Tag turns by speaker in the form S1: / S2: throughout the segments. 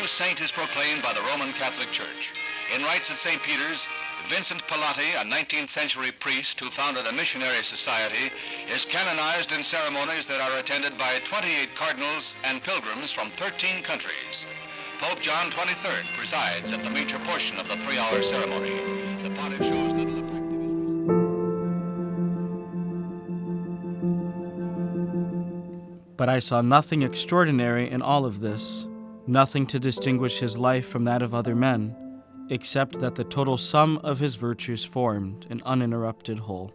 S1: new saint is proclaimed by the Roman Catholic Church. In rites at St. Peter's, Vincent Pallotti, a 19th century priest who founded a missionary society, is canonized in ceremonies that are attended by 28 cardinals and pilgrims from 13 countries. Pope John XXIII presides at the major portion of the 3-hour ceremony. The pontiff shows little effective.
S2: But I saw nothing extraordinary in all of this, nothing to distinguish his life from that of other men, except that the total sum of his virtues formed an uninterrupted whole.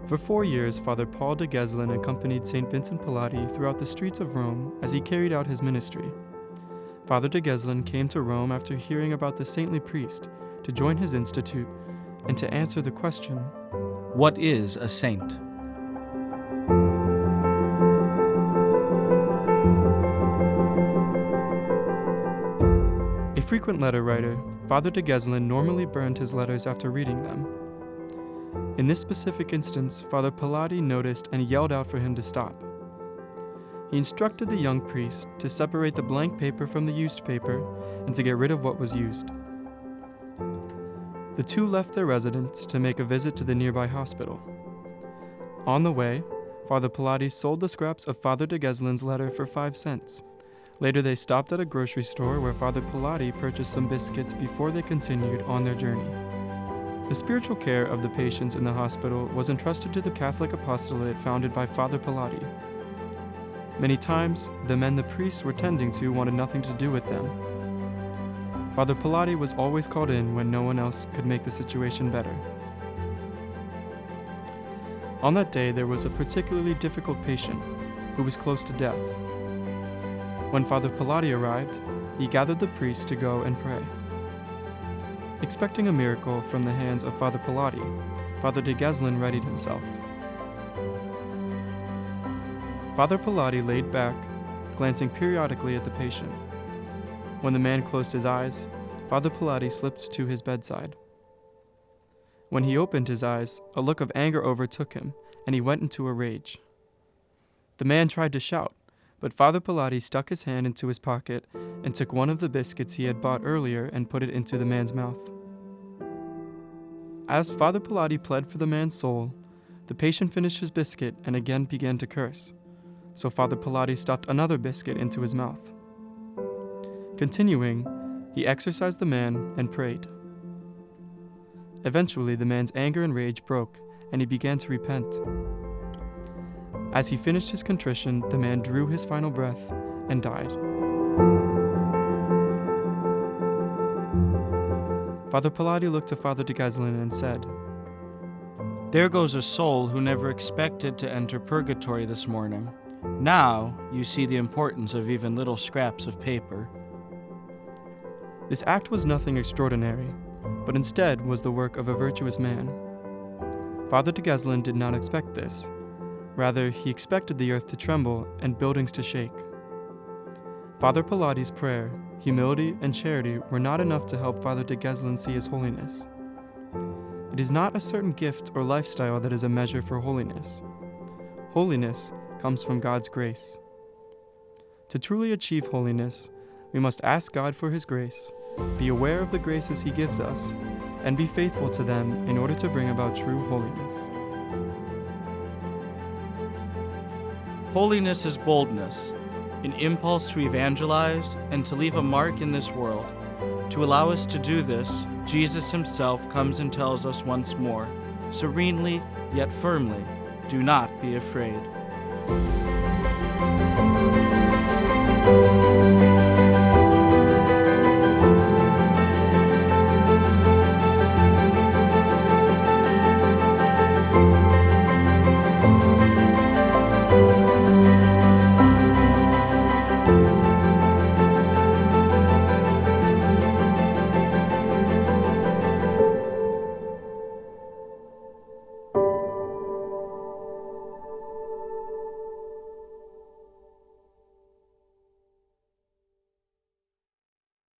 S3: For 4 years, Father Paul de Geslin accompanied St. Vincent Pallotti throughout the streets of Rome as he carried out his ministry. Father de Geslin came to Rome after hearing about the saintly priest to join his institute and to answer the question,
S2: What is a saint?
S3: A frequent letter writer, Father de Geslin normally burned his letters after reading them. In this specific instance, Father Pallotti noticed and yelled out for him to stop. He instructed the young priest to separate the blank paper from the used paper and to get rid of what was used. The two left their residence to make a visit to the nearby hospital. On the way, Father Pallotti sold the scraps of Father de Geslin's letter for 5 cents. Later, they stopped at a grocery store where Father Pallotti purchased some biscuits before they continued on their journey. The spiritual care of the patients in the hospital was entrusted to the Catholic Apostolate founded by Father Pallotti. Many times, the men the priests were tending to wanted nothing to do with them. Father Pallotti was always called in when no one else could make the situation better. On that day, there was a particularly difficult patient who was close to death. When Father Pallotti arrived, he gathered the priests to go and pray. Expecting a miracle from the hands of Father Pallotti, Father de Geslin readied himself. Father Pallotti laid back, glancing periodically at the patient. When the man closed his eyes, Father Pallotti slipped to his bedside. When he opened his eyes, a look of anger overtook him, and he went into a rage. The man tried to shout, but Father Pallotti stuck his hand into his pocket and took one of the biscuits he had bought earlier and put it into the man's mouth. As Father Pallotti pled for the man's soul, the patient finished his biscuit and again began to curse, so Father Pallotti stuffed another biscuit into his mouth. Continuing, he exorcised the man and prayed. Eventually, the man's anger and rage broke, and he began to repent. As he finished his contrition, the man drew his final breath and died. Father Pallotti looked to Father de Geslin and said,
S2: There goes a soul who never expected to enter purgatory this morning. Now you see the importance of even little scraps of paper.
S3: This act was nothing extraordinary, but instead was the work of a virtuous man. Father de Geslin did not expect this. Rather, he expected the earth to tremble and buildings to shake. Father Pallotti's prayer, humility, and charity were not enough to help Father de Geslin see his holiness. It is not a certain gift or lifestyle that is a measure for holiness. Holiness comes from God's grace. To truly achieve holiness, we must ask God for His grace, be aware of the graces He gives us, and be faithful to them in order to bring about true holiness.
S2: Holiness is boldness, an impulse to evangelize and to leave a mark in this world. To allow us to do this, Jesus Himself comes and tells us once more, serenely yet firmly, do not be afraid.